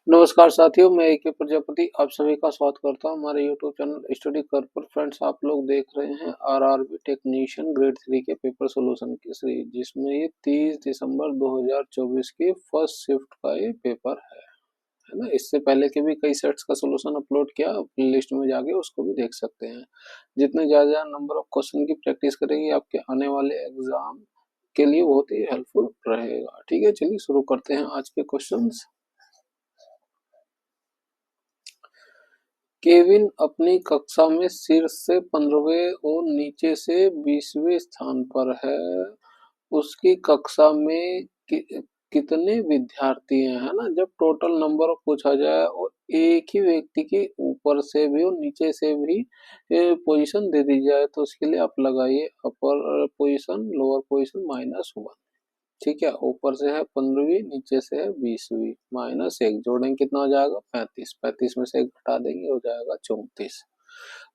नमस्कार साथियों, मैं एके प्रजापति आप सभी का स्वागत करता हूं हमारे यूट्यूब चैनल स्टडी कर पर। फ्रेंड्स, आप लोग देख रहे हैं आरआरबी टेक्नीशियन ग्रेड 3 के पेपर सॉल्यूशन की सीरीज, जिसमें ये 30 दिसंबर 2024 की फर्स्ट शिफ्ट का ये पेपर है ना। इससे पहले के भी कई सेट्स का सॉल्यूशन अपलोड किया, अपनी लिस्ट में जाके उसको भी देख सकते हैं। जितने ज्यादा नंबर ऑफ क्वेश्चन की प्रैक्टिस करेंगे आपके आने वाले एग्जाम के लिए बहुत ही हेल्पफुल रहेगा। ठीक है, चलिए शुरू करते हैं आज के क्वेश्चन। केविन अपनी कक्षा में शीर्ष से 15वें और नीचे से 20वें स्थान पर है। उसकी कक्षा में कितने विद्यार्थी हैं, है ना। जब टोटल नंबर पूछा जाए और एक ही व्यक्ति के ऊपर से भी और नीचे से भी पोजीशन दे दी जाए, तो उसके लिए आप लगाइए अपर पोजीशन, लोअर पोजीशन -1। ठीक है, ऊपर से है 15वीं, नीचे से है 20वीं, -1 जोड़ेंगे कितना हो जाएगा 35। 35 में से 1 घटा देंगे हो जाएगा 34।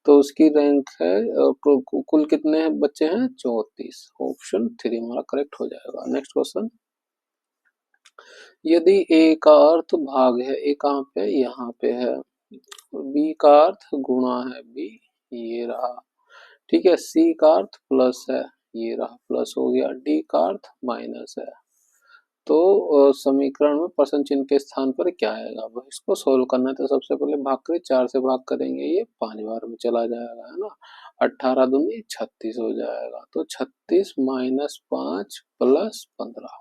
तो उसकी रैंक है कुल कितने बच्चे हैं 34। ऑप्शन 3 हमारा करेक्ट हो जाएगा। नेक्स्ट क्वेश्चन, यदि ए का अर्थ भाग है, ए कहाँ पे यहाँ पे है, बी का अर्थ गुणा है, बी ये रहा, ठीक है, सी का अर्थ प्लस है, ये रहा प्लस हो गया, डी का अर्थ माइनस है। तो समीकरण में प्रश्न चिन्ह के स्थान पर क्या आएगा, अब इसको सोल्व करना है। तो सबसे पहले भाग करें, 4 से भाग करेंगे, ये 5 बार में चला जाएगा, है ना। 18 दूनी 36 हो जाएगा। तो 36 -5 + 15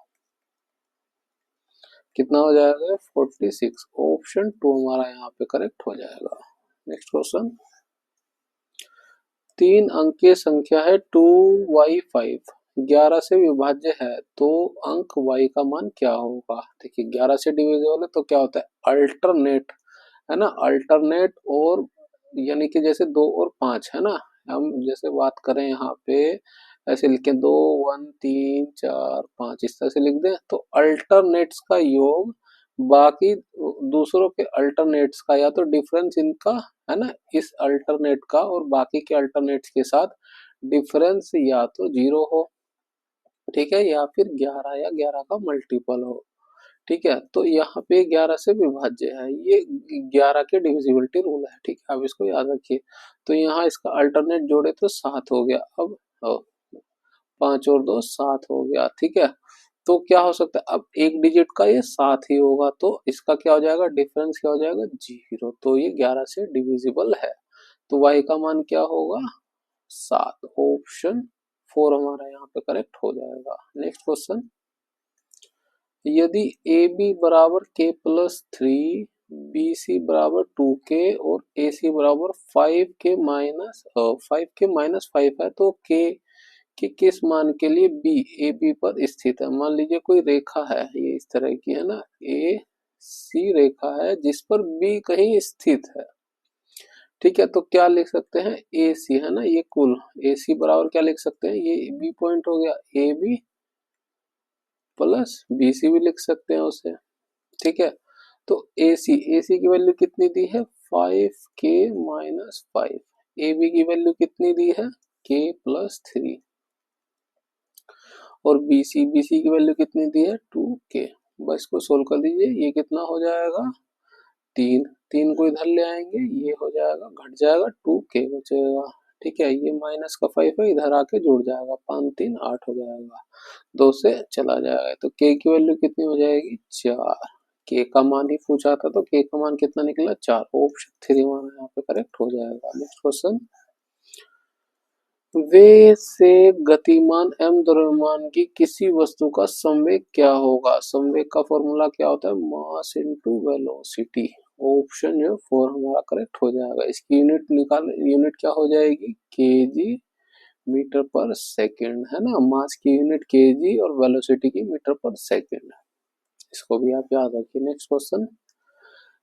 कितना हो जाएगा 46। ऑप्शन 2 हमारा यहाँ पे करेक्ट हो जाएगा। नेक्स्ट क्वेश्चन, 3 अंकीय संख्या है 2y5, 11 से विभाज्य है, तो अंक y का मान क्या होगा। देखिए 11 से डिविजिबल है तो क्या होता है अल्टरनेट, है ना। अल्टरनेट और यानी कि जैसे 2 और 5 है ना, हम जैसे बात करें यहाँ पे ऐसे लिखें 2 1 3 4 5 इस तरह से लिख दें, तो अल्टरनेट्स का योग बाकी दूसरों के अल्टरनेट्स का या तो डिफरेंस इनका, है ना, इस अल्टरनेट का और बाकी के अल्टरनेट्स के साथ डिफरेंस या तो 0 हो, ठीक है, या फिर 11 या 11 का मल्टीपल हो। ठीक है, तो यहाँ पे 11 से विभाज्य है, ये 11 के डिविजिबिलिटी रूल है। ठीक है, अब इसको याद रखिए। तो यहाँ इसका अल्टरनेट जोड़े तो 7 हो गया। अब 5 और 2 7 हो गया। ठीक है, तो क्या हो सकता है, अब एक डिजिट का ये 7 ही होगा, तो इसका क्या हो जाएगा डिफरेंस, क्या हो जाएगा 0। तो ये 11 से डिविजिबल है, तो y का मान क्या होगा 7। ऑप्शन 4 हमारा यहाँ पे करेक्ट हो जाएगा। नेक्स्ट क्वेश्चन, यदि ए बी बराबर k+3, बी सी बराबर 2k और ए सी बराबर 5k-5 है, तो k के किस मान के लिए बी ए बी पर स्थित है। मान लीजिए कोई रेखा है, ये इस तरह की है ना, ए सी रेखा है जिस पर बी कहीं स्थित है। ठीक है, तो क्या लिख सकते हैं ए सी, है ना, ये कुल ए सी बराबर क्या लिख सकते हैं, ये बी पॉइंट हो गया A B plus B C भी लिख सकते हैं उसे। ठीक है, तो ए सी की वैल्यू कितनी दी है 5k-5, ए बी की वैल्यू कितनी दी है k+3 और बी सी की वैल्यू कितनी दी है 2k। बस इसको सोल्व कर दीजिए, ये कितना हो जाएगा 3, 3 को इधर ले आएंगे, ये हो जाएगा घट जाएगा 2k बचेगा। ठीक है, ये माइनस का 5 है, इधर आके जुड़ जाएगा, 5 3 8 हो जाएगा, 2 से चला जाएगा, तो k की वैल्यू कितनी हो जाएगी 4। k का मान ही पूछा था, तो k का मान कितना निकला 4। ऑप्शन 3 हमारा यहाँ पे करेक्ट हो जाएगा। नेक्स्ट क्वेश्चन, वे से गतिमान एम द्रव्यमान की किसी वस्तु का संवेग क्या होगा। संवेग का फॉर्मूला क्या होता है मास इनटू वेलोसिटी। ऑप्शन जो 4 हमारा करेक्ट हो जाएगा। इसकी यूनिट क्या हो जाएगी केजी मीटर पर सेकंड, है ना। मास की यूनिट केजी और वेलोसिटी की मीटर पर सेकंड, इसको भी आप याद रखिए। नेक्स्ट क्वेश्चन,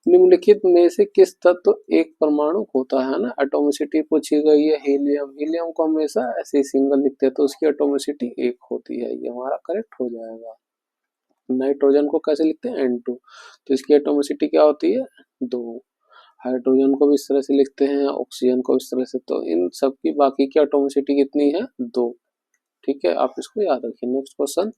निम्नलिखित में से किस तत्व एक परमाणु होता है ना। एटॉमिसिटी पूछी गई है हीलियम, हीलियम को हमेशा ऐसे सिंगल लिखते हैं, तो उसकी एटॉमिसिटी 1 होती है, ये हमारा करेक्ट हो जाएगा। नाइट्रोजन को कैसे लिखते हैं N2, तो इसकी एटॉमिसिटी क्या होती है 2। हाइड्रोजन को भी इस तरह से लिखते हैं, ऑक्सीजन को इस तरह से, तो इन सब की बाकी की एटॉमिसिटी कितनी है 2। ठीक है, आप इसको याद रखिए। नेक्स्ट क्वेश्चन,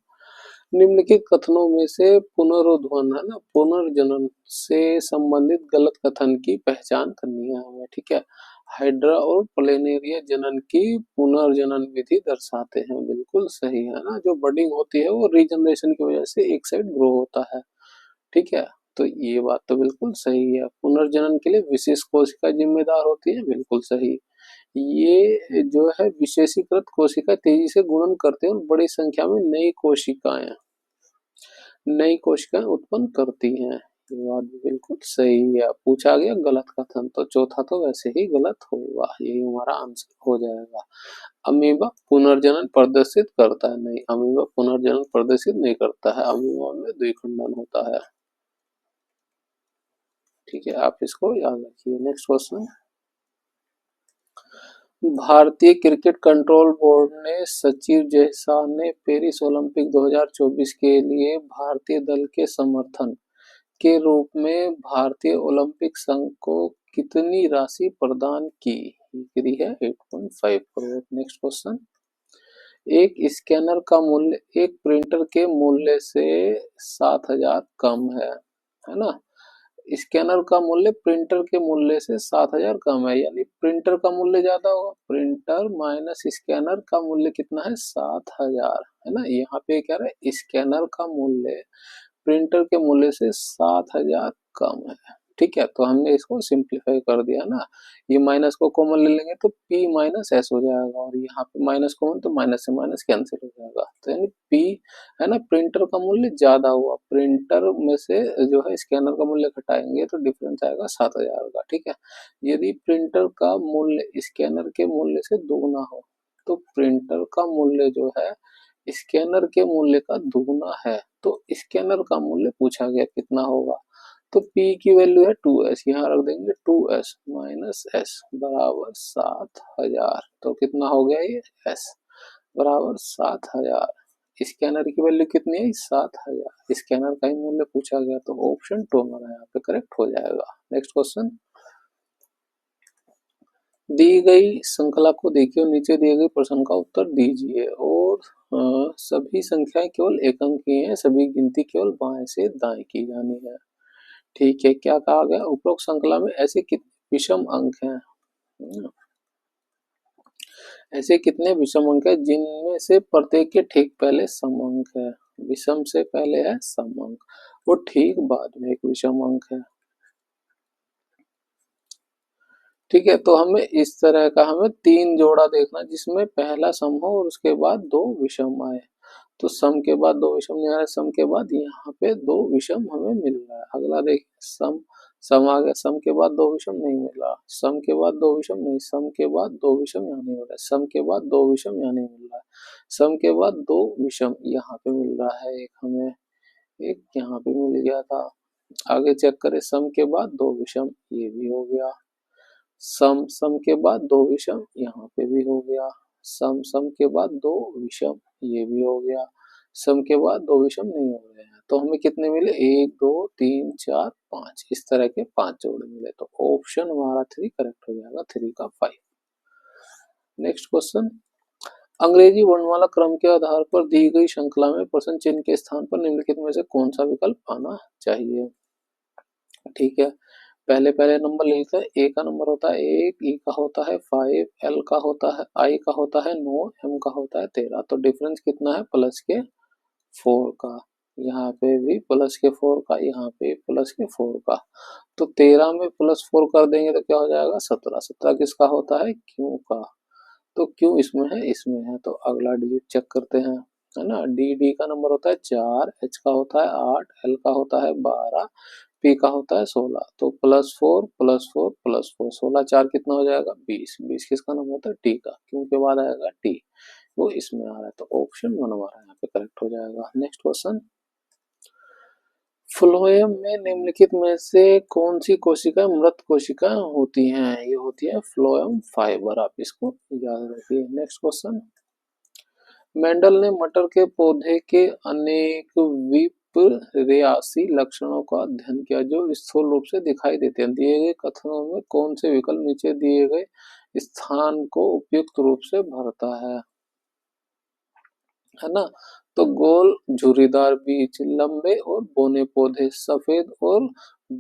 निम्नलिखित कथनों में से पुनरुत्थान है ना, पुनर्जनन से संबंधित गलत कथन की पहचान करनी है हमें, ठीक है। हाइड्रा और प्लेनेरिया जनन की पुनर्जनन विधि दर्शाते हैं, बिल्कुल सही है ना। जो बडिंग होती है वो रीजनरेशन की वजह से एक साइड ग्रो होता है, ठीक है। तो ये बात तो बिल्कुल सही है। पुनर्जनन के लिए विशेष कोशिका जिम्मेदार होती है, बिल्कुल सही। ये जो है विशेषीकृत कोशिका तेजी से गुणन करते हैं और बड़ी संख्या में नई कोशिकाएं उत्पन्न करती हैं। ये बात भी बिल्कुल सही है। पूछा गया गलत कथन, तो चौथा तो वैसे ही गलत होगा, यही हमारा आंसर हो जाएगा। अमीबा पुनर्जनन प्रदर्शित करता है, नहीं, अमीबा पुनर्जनन प्रदर्शित नहीं करता है, अमीबा में द्विखंडन होता है, ठीक है। आप इसको याद रखिए। नेक्स्ट क्वेश्चन, भारतीय क्रिकेट कंट्रोल बोर्ड ने सचिव जयशाह ने पेरिस ओलंपिक 2024 के लिए भारतीय दल के समर्थन के रूप में भारतीय ओलंपिक संघ को कितनी राशि प्रदान की? करी है 8.5 करोड़। नेक्स्ट क्वेश्चन, एक स्कैनर का मूल्य एक प्रिंटर के मूल्य से 7,000 कम है ना। स्कैनर का मूल्य प्रिंटर के मूल्य से 7,000 कम है, यानी प्रिंटर का मूल्य ज्यादा होगा। प्रिंटर माइनस स्कैनर का मूल्य कितना है? 7,000, है ना। यहाँ पे क्या है, स्कैनर का मूल्य प्रिंटर के मूल्य से 7,000 कम है, ठीक है। तो हमने इसको सिंप्लीफाई कर दिया ना, ये माइनस को कॉमन ले लेंगे तो p माइनस एस हो जाएगा, और यहाँ पे माइनस कॉमन तो माइनस से माइनस कैंसिल हो जाएगा, तो यानी p है ना, प्रिंटर का मूल्य ज्यादा हुआ। प्रिंटर में से जो है स्कैनर का मूल्य घटाएंगे तो डिफरेंस आएगा 7,000 का, ठीक है। यदि प्रिंटर का मूल्य स्कैनर के मूल्य से दोगुना हो तो प्रिंटर का मूल्य जो है स्कैनर के मूल्य का दुगुना है, तो स्कैनर का मूल्य पूछा गया कितना होगा। तो p की वैल्यू है 2s, यहाँ रख देंगे 2s माइनस एस बराबर 7,000, तो कितना हो गया ये s बराबर 7,000। स्कैनर की वैल्यू कितनी है? 7,000। स्कैनर का ही मूल्य पूछा गया, तो ऑप्शन 2 हमारा यहाँ पे करेक्ट हो जाएगा। नेक्स्ट क्वेश्चन, दी गई श्रृंखला को देखिए और नीचे दिए गए प्रश्न का उत्तर दीजिए। और सभी संख्याएं केवल एक अंक की हैं, सभी गिनती केवल बाएं से दाएं की जानी है, ठीक है। क्या कहा गया? उपरोक्त श्रृंखला में ऐसे कितने विषम अंक हैं? ऐसे कितने विषम अंक है जिनमें से प्रत्येक के ठीक पहले सम अंक है? विषम से पहले है सम अंक, वो ठीक बाद में एक विषम अंक है, ठीक है। तो हमें इस तरह का हमें 3 जोड़ा देखना जिसमें पहला सम हो और उसके बाद 2 विषम आए। तो सम के बाद 2 विषम नहीं आ रहा, सम के बाद यहाँ पे 2 विषम हमें मिल रहा है। अगला देखिए, सम सम आ गया, सम के बाद 2 विषम नहीं मिल रहा, सम के बाद 2 विषम नहीं, सम के बाद 2 विषम यहाँ नहीं हो रहा है, सम के बाद 2 विषम यहाँ नहीं मिल रहा है, सम के बाद 2 विषम यहाँ पे मिल रहा है, एक हमें एक यहाँ पे मिल गया था। आगे चेक करें, सम के बाद 2 विषम, ये भी हो गया। सम सम के बाद 2 विषम, यहाँ पे भी हो गया। सम सम के बाद 2 विषम, ये भी हो गया। सम के बाद 2 विषम नहीं हो रहे हैं, तो हमें कितने मिले? 1 2 3 4 5, इस तरह के 5 जोड़े मिले, तो ऑप्शन हमारा 3 करेक्ट हो जाएगा, 3 का 5। नेक्स्ट क्वेश्चन, अंग्रेजी वर्णमाला क्रम के आधार पर दी गई श्रृंखला में प्रश्न चिन्ह के स्थान पर निम्नलिखित में से कौन सा विकल्प आना चाहिए? ठीक है, पहले पहले नंबर ले लेते हैं। ए का नंबर होता है 1, ई का होता है 5, एल का होता है, आई का होता है 9, एम का होता है 13। तो डिफरेंस कितना है? प्लस के 4 का। यहाँ पे भी प्लस के 4 का, यहाँ पे प्लस के 4 का। तो 13 में प्लस 4 कर देंगे तो क्या हो जाएगा? 17। 17 किसका होता है? क्यू का। तो क्यू इसमें है, इसमें है, तो अगला डिजिट चेक करते हैं, है ना। डी डी का नंबर होता है 4, एच का होता है 8, एल का होता है 12, पी का होता है 16। तो प्लस 4 प्लस 4 प्लस 4, 16 4 कितना हो जाएगा? 20। 20 किसका नंबर होता है? टी का। क्यों के बाद आएगा टी, वो इसमें आ रहा है, तो ऑप्शन 1 हमारा यहाँ पे करेक्ट हो जाएगा। नेक्स्ट क्वेश्चन, फ्लोएम में निम्नलिखित में से कौन सी कोशिका मृत कोशिका होती हैं? ये होती है फ्लोएम फाइबर, आप इसको याद रखिए। नेक्स्ट क्वेश्चन, मेंडल ने मटर के पौधे के अनेक विपर्यासी लक्षणों का अध्ययन किया जो स्थूल रूप से दिखाई देते हैं। दिए गए कथनों में कौन से विकल्प नीचे दिए गए स्थान को उपयुक्त रूप से भरता है ना। तो गोल झुर्रीदार बीज, लंबे और बौने पौधे, सफेद और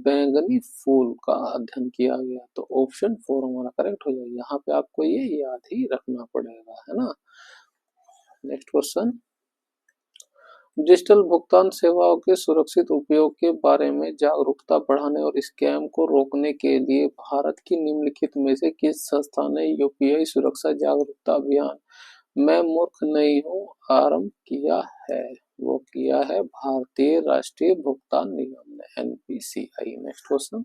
बैंगनी फूल का अध्ययन किया गया। तो ऑप्शन 4 हमारा करेक्ट हो जाएगा। यहाँ पे आपको ये याद ही रखना पड़ेगा, है ना। नेक्स्ट क्वेश्चन, डिजिटल भुगतान सेवाओं के सुरक्षित उपयोग के बारे में जागरूकता बढ़ाने और स्कैम को रोकने के लिए भारत की निम्नलिखित में से किस संस्था ने यूपीआई सुरक्षा जागरूकता अभियान मैं मूर्ख नहीं हूँ आरंभ किया है? वो किया है भारतीय राष्ट्रीय भुगतान निगम ने, एनपीसीआई। नेक्स्ट क्वेश्चन,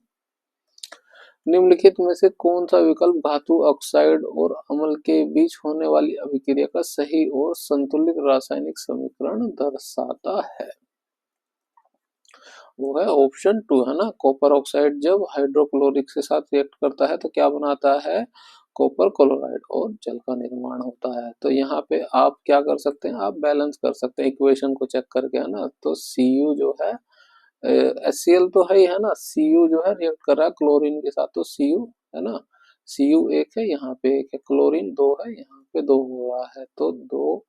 निम्नलिखित में से कौन सा विकल्प धातु ऑक्साइड और अम्ल के बीच होने वाली अभिक्रिया का सही और संतुलित रासायनिक समीकरण दर्शाता है? वो है ऑप्शन 2, है ना। कॉपर ऑक्साइड जब हाइड्रोक्लोरिक के साथ रिएक्ट करता है तो क्या बनाता है? कॉपर क्लोराइड, और जल का निर्माण होता है। तो यहाँ पे आप क्या कर सकते हैं, आप बैलेंस कर सकते हैं इक्वेशन को चेक करके, है ना। तो Cu जो है HCl तो है ही, है ना। Cu जो है रिएक्ट कर रहा है क्लोरीन के साथ, तो Cu, है ना। Cu एक है, यहाँ पे एक है, क्लोरीन दो है, यहाँ पे दो हो रहा है, तो दो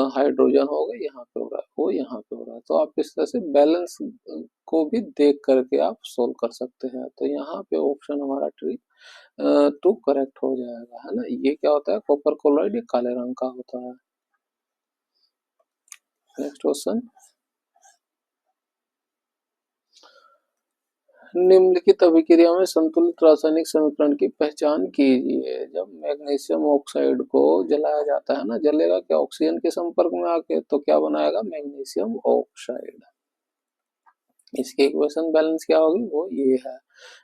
हाइड्रोजन हो गए, यहाँ पे हो रहा है, वो यहाँ पे हो रहा है। तो आप इस तरह से बैलेंस को भी देख करके आप सोल्व कर सकते हैं। तो यहाँ पे ऑप्शन हमारा ट्री 2 करेक्ट हो जाएगा, है ना। ये क्या होता है? कॉपर क्लोराइड, ये काले रंग का होता है। नेक्स्ट क्वेश्चन, निम्नलिखित अभिक्रिया में संतुलित रासायनिक समीकरण की पहचान कीजिए। जब मैग्नीशियम ऑक्साइड को जलाया जाता है ना, जलेगा क्या? ऑक्सीजन के संपर्क में आके, तो क्या बनाएगा? Magnesium oxide. इसकी इक्वेशन बैलेंस क्या होगी? वो ये है,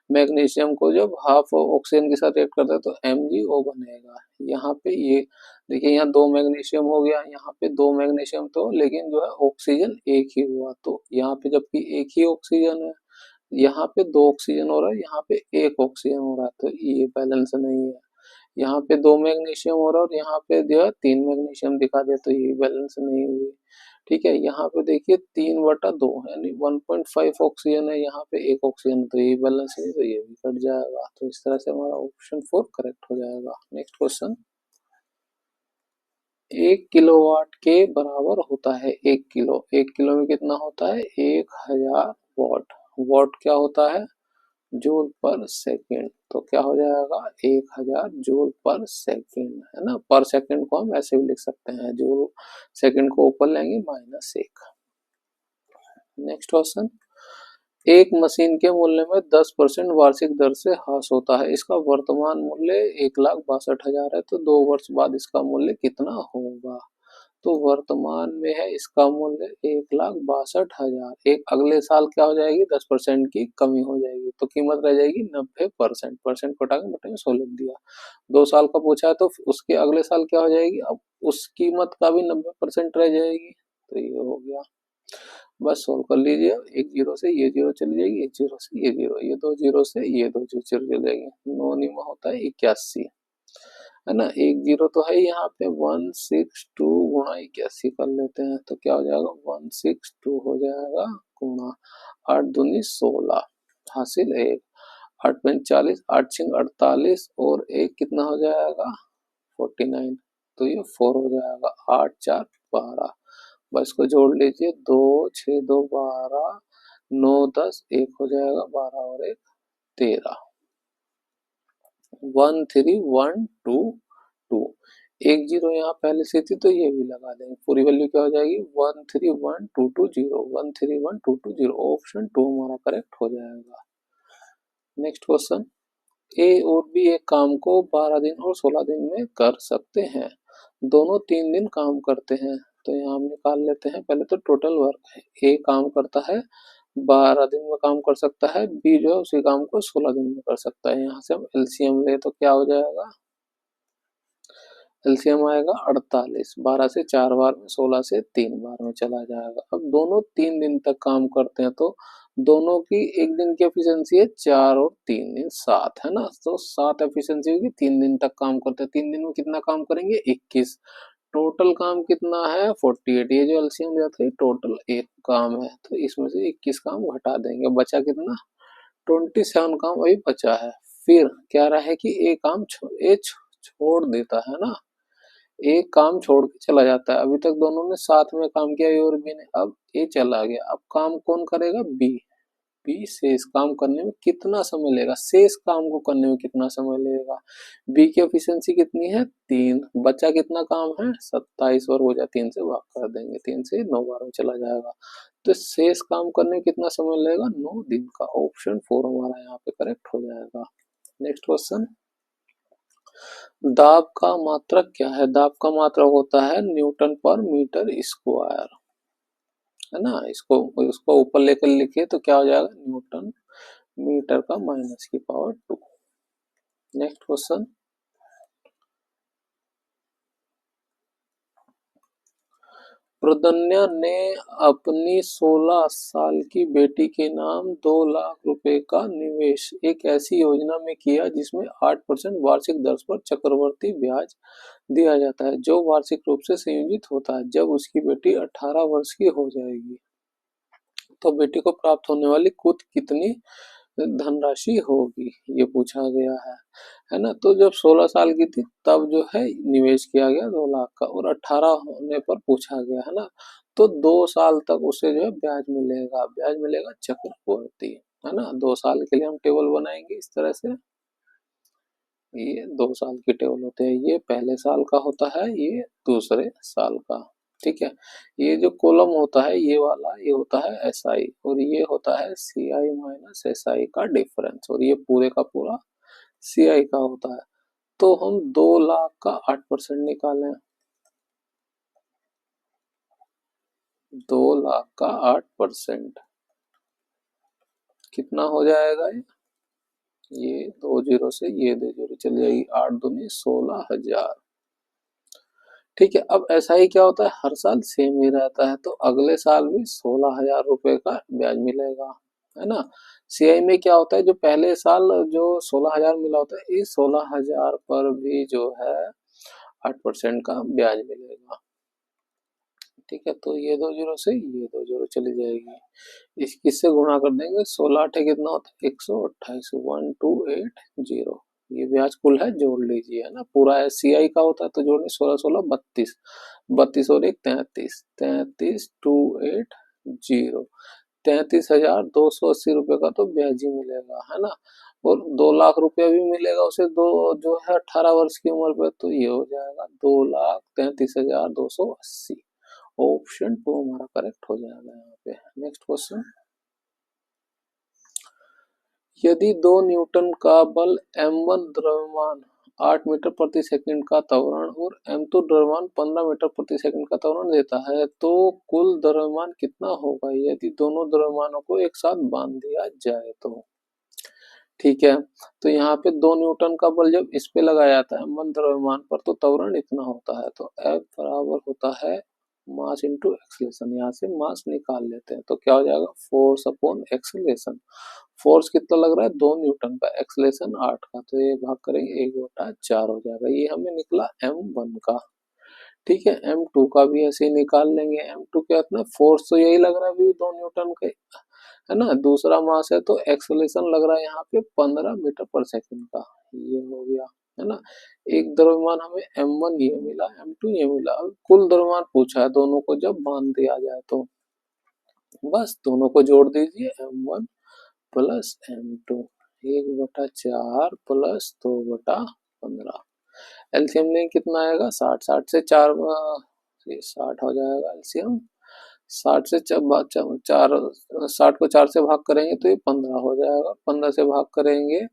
मैग्नीशियम को जब हाफ ऑक्सीजन के साथ रिएक्ट करता है तो MgO बनेगा। यहाँ पे ये देखिए, यहाँ दो मैग्नीशियम हो गया, यहाँ पे दो मैग्नीशियम, तो लेकिन जो है ऑक्सीजन एक ही हुआ। तो यहाँ पे जबकि एक ही ऑक्सीजन है, यहाँ पे दो ऑक्सीजन हो रहा है, यहाँ पे एक ऑक्सीजन हो रहा है, तो ये बैलेंस नहीं है। यहाँ पे दो मैग्नीशियम हो रहा है और यहाँ पे जो है 3 मैग्नीशियम दिखा दिया, तो ये बैलेंस नहीं हुई। ठीक है, यहाँ पे देखिए 3/2 यानी 1.5 ऑक्सीजन है, यहाँ पे एक ऑक्सीजन, तो ये बैलेंस नहीं, तो ये भी कट जाएगा। तो इस तरह से हमारा ऑप्शन 4 करेक्ट हो जाएगा। नेक्स्ट क्वेश्चन, 1 किलोवाट के बराबर होता है 1 किलो में कितना होता है? 1000 वॉट। वॉट क्या होता है? जूल पर सेकेंड। तो क्या हो जाएगा? 1000 जूल पर सेकेंड, है ना। पर सेकेंड को हम ऐसे भी लिख सकते हैं, जूल सेकेंड को ऊपर लेंगे -1। नेक्स्ट क्वेश्चन, एक मशीन के मूल्य में 10% वार्षिक दर से ह्रास होता है, इसका वर्तमान मूल्य 1,62,000 है, तो 2 वर्ष बाद इसका मूल्य कितना होगा? तो वर्तमान में है इसका मूल्य 1,62,000, एक अगले साल क्या हो जाएगी? 10% की कमी हो जाएगी, तो कीमत रह जाएगी 90%। परसेंट को हटा के बटे में 100 लिख दिया। 2 साल का पूछा है तो उसके अगले साल क्या हो जाएगी? अब उस कीमत का भी 90% रह जाएगी, तो ये हो गया। बस सोल्व कर लीजिए। एक जीरो से ये जीरो चली जाएगी, एक जीरो से ये जीरो, ये दो जीरो से ये दो जीरो चली जाएगी। 9 निमा होता है 81, है ना। एक जीरो तो है यहाँ पे, 162 गुणा 81 कर लेते हैं, तो क्या हो जाएगा? 162 हो जाएगा गुणा 8 दूनी 16, हासिल 1, 8 पंच 40, 8 छिंग 48, और एक कितना हो जाएगा? 49, तो ये 4 हो जाएगा। 8 4 12, बस इसको जोड़ लीजिए, 2 6 2 12, 9 10, 1 हो जाएगा, 12 और 1 13, 13122। एक जीरो यहाँ पहले से थी तो ये भी लगा देंगे, पूरी वैल्यू क्या हो जाएगी? 1312220, 1312220, ऑप्शन 2 हमारा करेक्ट हो जाएगा। नेक्स्ट क्वेश्चन, ए और बी एक काम को 12 दिन और 16 दिन में कर सकते हैं, दोनों 3 दिन काम करते हैं। तो यहाँ हम निकाल लेते हैं, पहले तो टोटल वर्क है। ए काम करता है 12 दिन में काम कर सकता है, बी जो है उसी काम को 16 दिन में कर सकता है। यहाँ से हम एलसीएम ले तो क्या हो जाएगा? एलसीएम आएगा 48, 12 से 4 बार में, 16 से 3 बार में चला जाएगा। अब दोनों 3 दिन तक काम करते हैं, तो दोनों की एक दिन की एफिशिएंसी है 4 और 3 दिन 7, है ना। तो 7 एफिशिएंसी होगी, 3 दिन तक काम करते हैं। 3 दिन में कितना काम करेंगे? 21। टोटल काम कितना है? 48। ये जो एलसीएम जाता है टोटल एक काम है, तो इसमें से 21 काम घटा देंगे, बचा कितना? 27 काम अभी बचा है। फिर क्या रहा है कि एक काम छोड़ देता है ना, एक काम छोड़ के चला जाता है, अभी तक दोनों ने साथ में काम किया ए और बी ने, अब ए चला गया, अब काम कौन करेगा? बी। बी शेष काम करने में कितना समय लेगा? शेष काम को करने में कितना समय लगेगा? बी की एफिशिएंसी कितनी है? 3। बचा कितना काम है? 27, और हो जाए 3 से भाग कर देंगे, 3 से 9 बार में चला जाएगा। तो शेष काम करने में कितना समय लगेगा? 9 दिन का। ऑप्शन 4 हमारा यहाँ पे करेक्ट हो जाएगा। नेक्स्ट क्वेश्चन, दाब का मात्रक क्या है? दाब का मात्रक होता है न्यूटन पर मीटर स्क्वायर, है ना। इसको ऊपर लेकर लिखिए तो क्या हो जाएगा? न्यूटन मीटर का -2। नेक्स्ट क्वेश्चन, प्रदन्या ने अपनी 16 साल की बेटी के नाम 2 लाख रुपए का निवेश एक ऐसी योजना में किया जिसमें 8% वार्षिक दर पर चक्रवर्ती ब्याज दिया जाता है, जो वार्षिक रूप से संयोजित होता है। जब उसकी बेटी 18 वर्ष की हो जाएगी तो बेटी को प्राप्त होने वाली कुल कितनी धनराशि होगी, ये पूछा गया है ना। तो जब 16 साल की थी तब जो है निवेश किया गया 2 लाख का, और 18 होने पर पूछा गया, है ना। तो 2 साल तक उसे जो है ब्याज मिलेगा, ब्याज मिलेगा चक्रवर्ती, है ना। 2 साल के लिए हम टेबल बनाएंगे इस तरह से, ये 2 साल की टेबल होते हैं, ये पहले साल का होता है, ये दूसरे साल का। ठीक है, ये जो कॉलम होता है ये वाला, ये होता है एस आई, और ये होता है सी आई माइनस एस आई का डिफरेंस, और ये पूरे का पूरा सी आई का होता है। तो हम 2 लाख का 8% निकालें, 2 लाख का 8% कितना हो जाएगा? ये 2 जीरो से ये 2 जीरो चली जाएगी, 8 दूनी 16,000। ठीक है, अब ऐसा ही क्या होता है, हर साल सेम ही रहता है, तो अगले साल भी 16,000 रुपए का ब्याज मिलेगा, है ना। सीआई में क्या होता है, जो पहले साल जो 16,000 मिला होता है, इस 16,000 पर भी जो है 8% का ब्याज मिलेगा। ठीक है, तो ये 2 जीरो से ये 2 जीरो चली जाएगी, इस किससे गुणा कर देंगे, 16 8 कितना होता है? 128, 1280। ये ब्याज कुल है, जोड़ लीजिए, है ना। पूरा एससीआई का होता है तो जोड़ने 16 16 32, 32 और 1 33, 33,280, 33,280 रुपए का तो ब्याज ही मिलेगा, है ना। और 2 लाख रुपया भी मिलेगा उसे, दो जो है 18 वर्ष की उम्र पे, तो ये हो जाएगा 2,33,280। ऑप्शन 2 हमारा करेक्ट हो जाएगा यहाँ पे। नेक्स्ट क्वेश्चन, यदि 2 न्यूटन का बल m1 द्रव्यमान 8 मीटर प्रति सेकंड का त्वरण और m2 द्रव्यमान 15 मीटर प्रति सेकंड का त्वरण देता है, तो कुल द्रव्यमान कितना होगा यदि दोनों द्रव्यमानों को एक साथ बांध दिया जाए तो? ठीक है, तो यहाँ पे 2 न्यूटन का बल जब इस पे लगाया जाता है m1 द्रव्यमान पर, तो त्वरण इतना होता है, तो F बराबर होता है मास इंटू एक्सलेशन। यहाँ से मास निकाल लेते हैं तो क्या हो जाएगा, फोर्स अपॉन एक्सलेशन। फोर्स कितना लग रहा है, 2 न्यूटन का, एक्सलेशन 8 का, तो ये भाग करेंगे 1/4 हो जाएगा, ये हमें निकला m1 का। ठीक है, m2 का भी ऐसे ही निकाल लेंगे, m2 क्या इतना फोर्स तो यही लग रहा है अभी 2 न्यूटन का, है ना। दूसरा मास है तो एक्सलेशन लग रहा है यहाँ पे 15 मीटर पर सेकंड का, ये हो गया, है ना। एक द्रव्यमान हमें m1 ये मिला, m2 ये मिला, अब कुल द्रव्यमान पूछा है दोनों को जब बांध दिया जाए तो बस दोनों को जोड़ दीजिए, m1 plus m2, 1/4 plus 2/15, LCM लेंगे कितना आएगा, 60, 60 से 4 60 हो जाएगा एलसीएम, 60 से 60 को 4 से भाग करेंगे तो ये 15 हो जाएगा, 15 से भाग करेंगे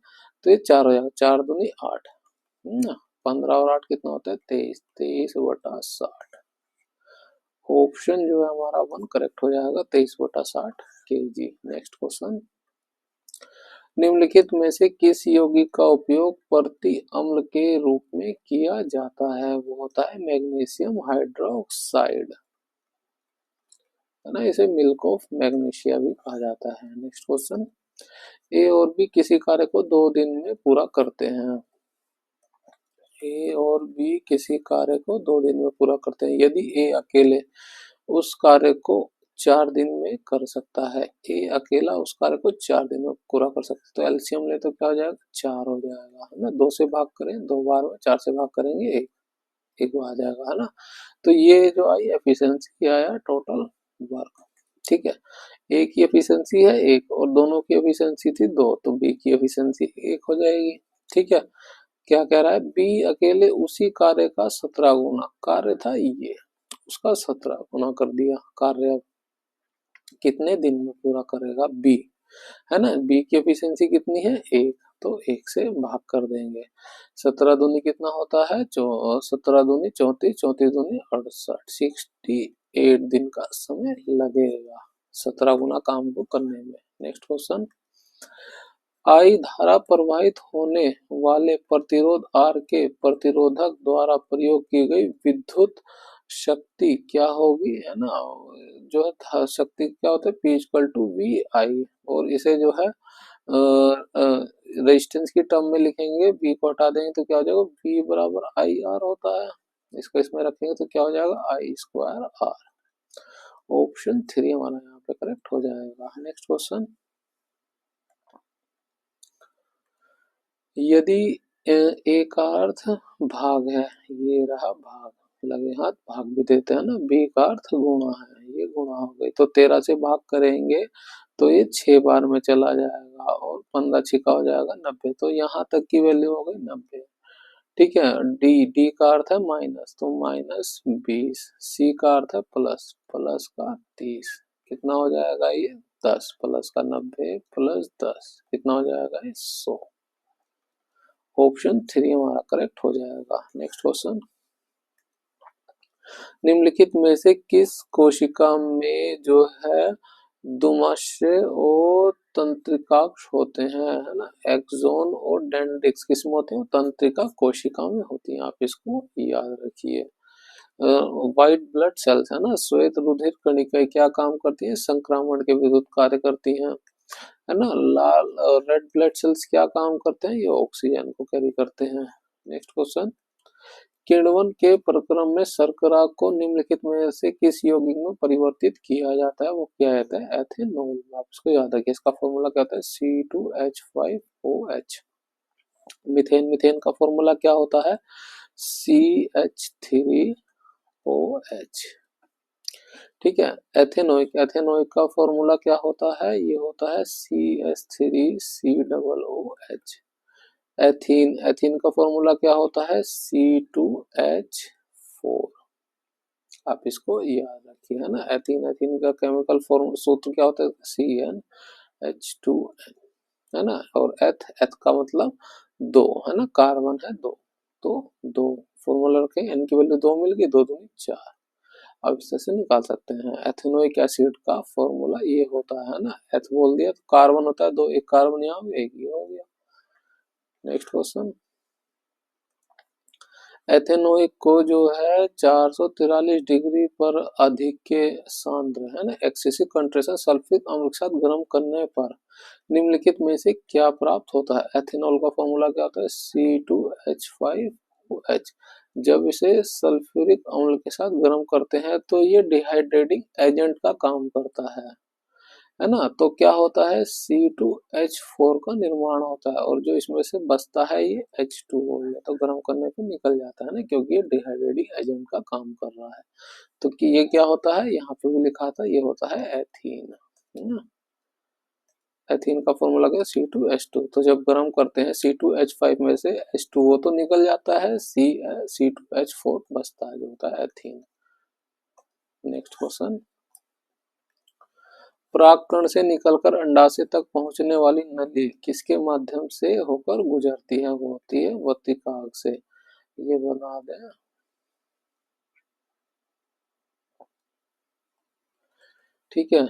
तो ये 4 हो जाएगा, 4 दूनी 8, ना। 15 और 8 कितना होता है, 23, 23/60। ऑप्शन जो है हमारा 1 करेक्ट हो जाएगा, 23/60 kg। नेक्स्ट क्वेश्चन, निम्नलिखित में से किस यौगिक का उपयोग प्रति अम्ल के रूप में किया जाता है? वो होता है मैग्नीशियम हाइड्रोक्साइड, है ना। इसे मिल्क ऑफ मैग्नीशिया भी कहा जाता है। नेक्स्ट क्वेश्चन, ए और बी किसी कार्य को 2 दिन में पूरा करते हैं, ए और बी किसी कार्य को 2 दिन में पूरा करते हैं, यदि ए अकेले उस कार्य को 4 दिन में कर सकता है, ए अकेला उस कार्य को 4 दिन में पूरा कर सकता है, तो एलसीएम ले तो क्या हो जाएगा, 4 हो जाएगा, है ना। 2 से भाग करें 2 बार में, 4 से भाग करेंगे 1, एक आ जाएगा, है ना। तो ये जो आई एफिशिएंसी आया टोटल वर्क। ठीक है, ए की एफिशिएंसी है एक और दोनों की एफिशिएंसी थी दो, तो बी की एफिशिएंसी एक हो जाएगी। ठीक है, क्या कह रहा है, बी अकेले उसी कार्य का 17 गुना, कार्य था ये, उसका 17 गुना कर दिया कार्य, अब कितने दिन में पूरा करेगा बी, है ना। बी की एफिशिएंसी कितनी है एक, तो एक से भाग कर देंगे। 17 दूनी कितना होता है, 17 दूनी 34, 34 दूनी 68, 68 दिन का समय लगेगा 17 गुना काम को करने में। नेक्स्ट क्वेश्चन, आई धारा प्रवाहित होने वाले प्रतिरोध आर के प्रतिरोधक द्वारा प्रयोग की गई विद्युत शक्ति क्या होगी, है ना। जो है शक्ति क्या होता है, P इक्वल टू वी आई, और इसे जो है रेजिस्टेंस की टर्म में लिखेंगे, V को हटा देंगे तो क्या हो जाएगा, V बराबर आई आर होता है, इसको इसमें रखेंगे तो क्या हो जाएगा, आई स्क्वायर आर। ऑप्शन 3 हमारा यहाँ पे करेक्ट हो जाएगा। नेक्स्ट क्वेश्चन, यदि ए का अर्थ भाग है, ये रहा भाग, लगे हाथ भाग भी देते हैं ना, बी का अर्थ गुणा है, ये गुणा हो गई, तो 13 से भाग करेंगे तो ये 6 बार में चला जाएगा और 15 छिका हो जाएगा 90, तो यहाँ तक की वैल्यू हो गई 90। ठीक है, डी, डी का अर्थ है माइनस, तो माइनस 20, सी का अर्थ है प्लस, प्लस का 30, कितना हो जाएगा ये 10, प्लस का 90 प्लस 10 कितना हो जाएगा ये 100। ऑप्शन 3 हमारा करेक्ट हो जाएगा। नेक्स्ट क्वेश्चन, निम्नलिखित में से किस कोशिका में जो है दुमाशय और तंत्रिकाक्ष होते हैं, है ना। एक्सोन और डेंड्रिक्स किस में होते हैं, तंत्रिका कोशिका में होती हैं, आप इसको याद रखिए। व्हाइट ब्लड सेल्स, है ना, श्वेत रुधिर कणिकाएं क्या काम करती हैं, संक्रमण के विरुद्ध कार्य करती हैं, है ना। लाल रेड ब्लड सेल्स क्या काम करते हैं, ये ऑक्सीजन को कैरी करते हैं। नेक्स्ट क्वेश्चन, किण्वन के प्रक्रम में शर्करा को निम्नलिखित में से किस यौगिक में परिवर्तित किया जाता है, वो क्या कहता है, एथेनॉल। आप इसको याद रखिए, इसका फॉर्मूला क्या होता है, C2H5OH। मीथेन, मीथेन का फॉर्मूला क्या होता है, CH3OH। ठीक है, एथेनोइक, एथेनोइक का फॉर्मूला क्या होता है, ये होता है CH3COOH। एथीन, एथीन का फॉर्मूला क्या होता है, C2H4। आप इसको याद रखिए, है ना। एथीन, एथीन का केमिकल फॉर्म सूत्र क्या होता है, CnH2n, है ना। और एथ, एथ का मतलब दो, है ना, कार्बन है दो, तो दो फॉर्मूला रखें, एन की वैल्यू 2 मिल गई, 2 दूनी 4। अब इससे से निकाल सकते हैं, एथेनोइक एसिड का फॉर्मूला ये होता है ना, एथ बोल दिया तो कार्बन होता है दो, एक कार्बन यहाँ एक ही हो गया। नेक्स्ट क्वेश्चन, एथेनोइक को जो है 443 डिग्री पर अधिक के सांद्र, है ना, एक्सेसिव कंट्रेशन सल्फ्यूरिक अम्ल के साथ गर्म करने पर निम्नलिखित में से क्या प्राप्त होता है। एथेनॉल का फॉर्मूला क्या होता है, C2H5OH। जब इसे सल्फ्यूरिक अम्ल के साथ गर्म करते हैं तो ये डिहाइड्रेटिंग एजेंट का काम करता है ना। तो क्या होता है, C2H4 का निर्माण होता है, और जो इसमें से बचता है ये H2 हो गया, तो गर्म करने पे निकल जाता है ना, क्योंकि ये डिहाइड्रेटिंग एजेंट का काम कर रहा है। तो कि ये क्या होता है, यहाँ पे भी लिखा था, ये होता है एथीन, है ना। एथीन का फॉर्मूला क्या है, C2H2, तो जब गर्म करते हैं C2H5 में से H2O तो निकल जाता है, C2H4 बचता है, जो होता है एथीन। नेक्स्ट क्वेश्चन, परागकण से निकलकर अंडाशय तक पहुंचने वाली नली किसके माध्यम से होकर गुजरती है, वो होती है वर्तिकाग्र से। ये बना दें, ठीक है।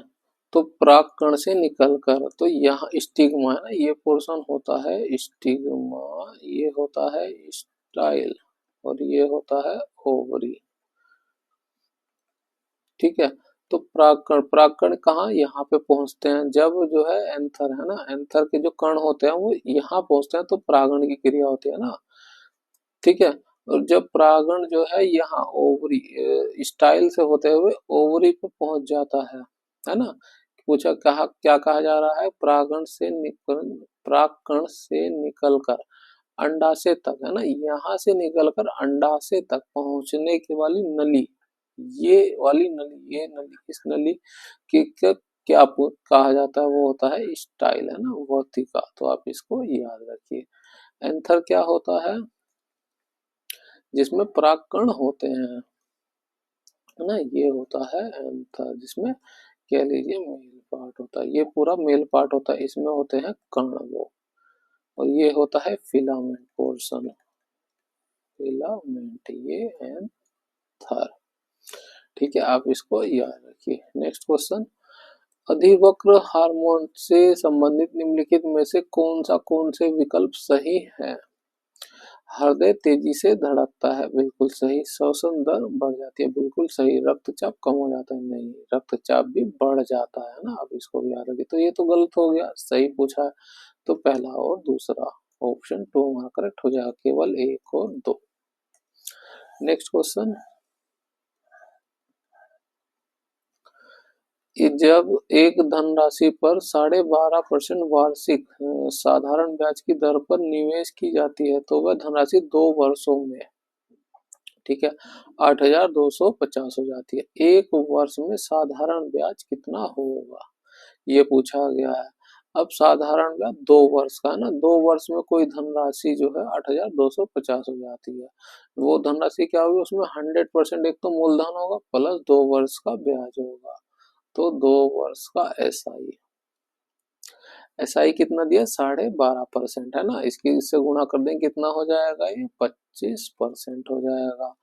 तो परागकण से निकलकर, तो यहाँ स्टिग्मा है ना, ये पोर्शन होता है स्टिग्मा, ये होता है स्टाइल, और ये होता है ओवरी। ठीक है, तो परागकण, परागकण कहाँ, यहाँ पे पहुंचते हैं जब जो है एंथर, है ना, एंथर के जो कण होते हैं वो यहाँ पहुंचते हैं, तो परागण की क्रिया होती है ना। ठीक है, और जब परागण जो है यहाँ ओवरी स्टाइल से होते हुए ओवरी पे पहुंच जाता है ना। पूछा कहा क्या कहा जा रहा है, परागण से निकल, परागकण से निकलकर अंडाशय तक, है ना, यहाँ से निकलकर अंडाशय तक पहुंचने की वाली नली, ये वाली नली, ये नली, इस नली की क्या कहा जाता है, वो होता है स्टाइल, है ना, वर्तिका। तो आप इसको याद रखिए। एंथर क्या होता है, जिसमें परागकण होते हैं, है ना, ये होता है एंथर, जिसमें कह लीजिए मेल पार्ट होता है, ये पूरा मेल पार्ट होता है, इसमें होते हैं कण वो। और ये होता है फिलामेंट पोर्शन, फिलामेंट, ये एंथर। ठीक है, आप इसको याद रखिए। नेक्स्ट क्वेश्चन, अधिवक्र हार्मोन से संबंधित निम्नलिखित में से कौन से विकल्प सही है। हृदय तेजी से धड़कता है, बिल्कुल सही। श्वसन दर बढ़ जाती है, बिल्कुल सही। रक्तचाप कम हो जाता है, नहीं, रक्तचाप भी बढ़ जाता है ना, आप इसको भी याद रखिए। तो ये तो गलत हो गया, सही पूछा है। तो पहला और दूसरा ऑप्शन 2 हमारा करेक्ट हो जाएगा, केवल 1 और 2। नेक्स्ट क्वेश्चन, जब एक धनराशि पर 12.5% वार्षिक साधारण ब्याज की दर पर निवेश की जाती है तो वह धनराशि 2 वर्षों में, ठीक है, 8,250 हो जाती है। एक वर्ष में साधारण ब्याज कितना होगा, ये पूछा गया है। अब साधारण ब्याज 2 वर्ष का है ना, 2 वर्ष में कोई धनराशि जो है 8,250 हो जाती है। वो धनराशि क्या होगी, उसमें 100% एक तो मूलधन होगा प्लस 2 वर्ष का ब्याज होगा। तो 2 वर्ष का एसआई, एसआई कितना दिया, 12.5% है ना, इसकी इससे गुणा कर दें कितना हो जाएगा, ये 25% हो जाएगा।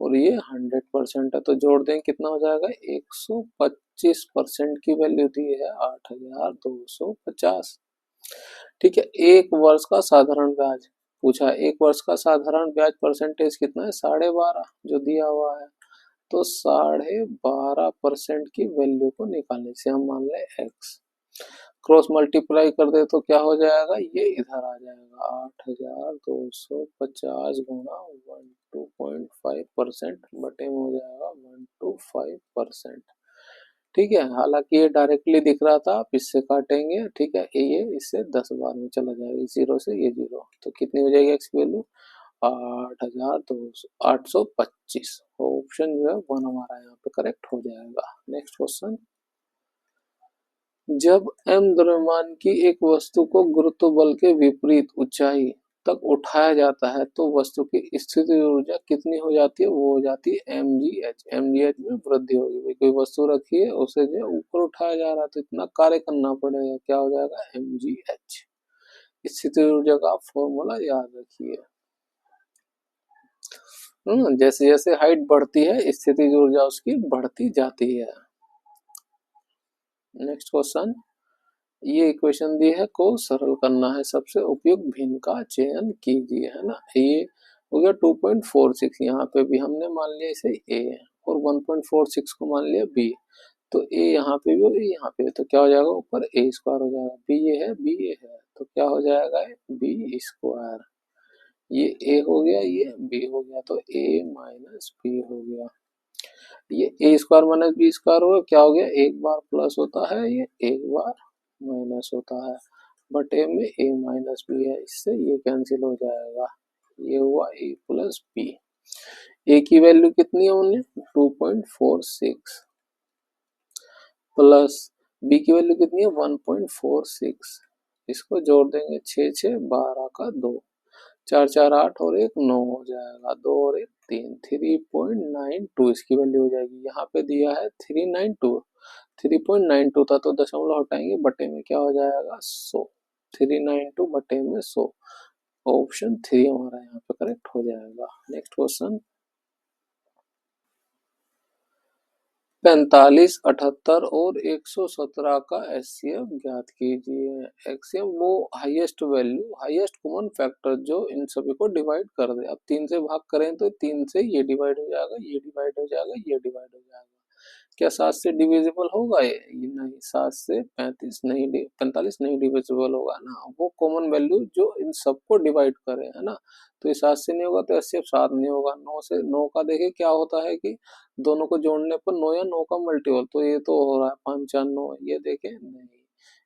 और ये 100% है, तो जोड़ दें कितना हो जाएगा, 125% की वैल्यू दी है 8,250। ठीक है, एक वर्ष का साधारण ब्याज पूछा है, एक वर्ष का साधारण ब्याज परसेंटेज कितना है, 12.5 जो दिया हुआ है। तो 12.5% की वैल्यू को निकालने से हम मान लें एक्स, क्रॉस मल्टीप्लाई कर दे तो क्या हो जाएगा, ये इधर आ जाएगा, 8,250 गुणा 12.5% बटे में हो जाएगा 125%। ठीक है, हालांकि ये डायरेक्टली दिख रहा था, आप इससे काटेंगे, ठीक है, ये इससे 10 बार में चला जाएगा, 0 से ये 0, तो कितनी हो जाएगी एक्स की वैल्यू, 8,825। ऑप्शन जो है 1 हमारा यहाँ पे करेक्ट हो जाएगा। नेक्स्ट क्वेश्चन, जब m द्रव्यमान की एक वस्तु को गुरुत्व बल के विपरीत ऊंचाई तक उठाया जाता है तो वस्तु की स्थितिज ऊर्जा कितनी हो जाती है, वो हो जाती है mgh। mgh में वृद्धि होगी, भाई कोई वस्तु रखी है उसे जो ऊपर उठाया जा रहा है तो इतना कार्य करना पड़ेगा, क्या हो जाएगा, mgh। स्थितिज ऊर्जा का फॉर्मूला याद रखिए। जैसे जैसे हाइट बढ़ती है स्थितिज ऊर्जा उसकी बढ़ती जाती है। नेक्स्ट क्वेश्चन, ये इक्वेशन दी है को सरल करना है, सबसे उपयुक्त भिन्न का चयन कीजिए, है ना। ये हो गया 2.46, यहाँ पे भी हमने मान लिया इसे a और 1.46 को मान लिया b। तो a यहाँ पे भी और a यहाँ पे, तो क्या हो जाएगा, ऊपर a स्क्वायर हो जाएगा, b ये है, b ये है, तो क्या हो जाएगा, b स्क्वायर। ये a हो गया, ये b हो गया, तो a माइनस b हो गया। ये a square minus b square हुआ, क्या हो गया, एक बार प्लस होता है, ये एक बार माइनस होता है, बटे में a माइनस बी है, इससे ये कैंसिल हो जाएगा, ये हुआ a प्लस बी। a की वैल्यू कितनी है हमने 2.46 प्लस b की वैल्यू कितनी है 1.46, इसको जोड़ देंगे 6 6 12 का 2, 4 4 8 और 1 9 हो जाएगा, 2 और 1 3, 3.92 इसकी वैल्यू हो जाएगी। यहाँ पे दिया है 392, 3.92 था तो दशमलव हटाएंगे, बटे में क्या हो जाएगा 100, 392 बटे में 100। ऑप्शन 3 हमारा यहाँ पे करेक्ट हो जाएगा। नेक्स्ट क्वेश्चन, 45, 78 और 117 का एचसीएफ ज्ञात कीजिए। एचसीएफ वो highest value, highest common factor जो इन सभी को डिवाइड कर दे। अब 3 से भाग करें तो 3 से ये डिवाइड हो जाएगा, ये डिवाइड हो जाएगा, ये डिवाइड हो जाएगा। क्या 7 से डिविजिबल होगा ये नहीं, 7 से 35 नहीं, 45 नहीं डिविजिबल होगा ना, वो कॉमन वैल्यू जो इन सबको डिवाइड करे, है ना। तो ये 7 से नहीं होगा तो एचसीएफ 7 नहीं होगा। 9 से, 9 का देखिए क्या होता है कि दोनों को जोड़ने पर 9 या 9 का मल्टीपल, तो ये तो हो रहा है 5 4 9, ये देखें नहीं,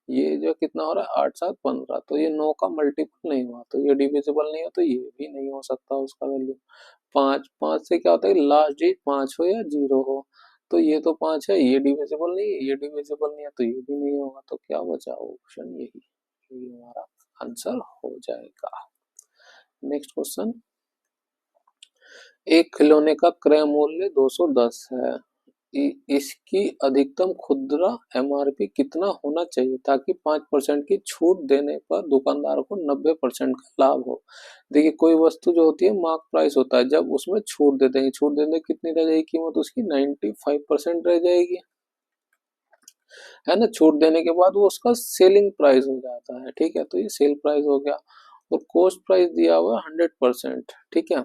ये जो कितना हो रहा है 8 7 15, तो ये 9 का मल्टीपल नहीं हुआ, तो ये डिविजिबल नहीं हो, तो ये भी नहीं हो सकता उसका वैल्यू। 5 5 से क्या होता है लास्ट डिजिट 5 हो या 0 हो, तो ये तो 5 है, ये डिविजिबल नहीं है, ये डिविजिबल नहीं है, तो ये भी नहीं होगा, तो क्या बचा ऑप्शन यही हमारा आंसर हो जाएगा। नेक्स्ट क्वेश्चन, एक खिलौने का क्रय मूल्य 210 है, इसकी अधिकतम खुदरा एमआरपी कितना होना चाहिए ताकि 5% की छूट देने पर दुकानदार को 90% का लाभ हो। देखिए कोई वस्तु जो होती है मार्क प्राइस होता है, जब उसमें छूट दे देंगे, छूट देने कितनी रह जाएगी कीमत उसकी 95% रह जाएगी, है ना। छूट देने के बाद वो उसका सेलिंग प्राइस हो जाता है, ठीक है, तो ये सेल प्राइस हो गया। और कॉस्ट प्राइस दिया हुआ 100%, ठीक है,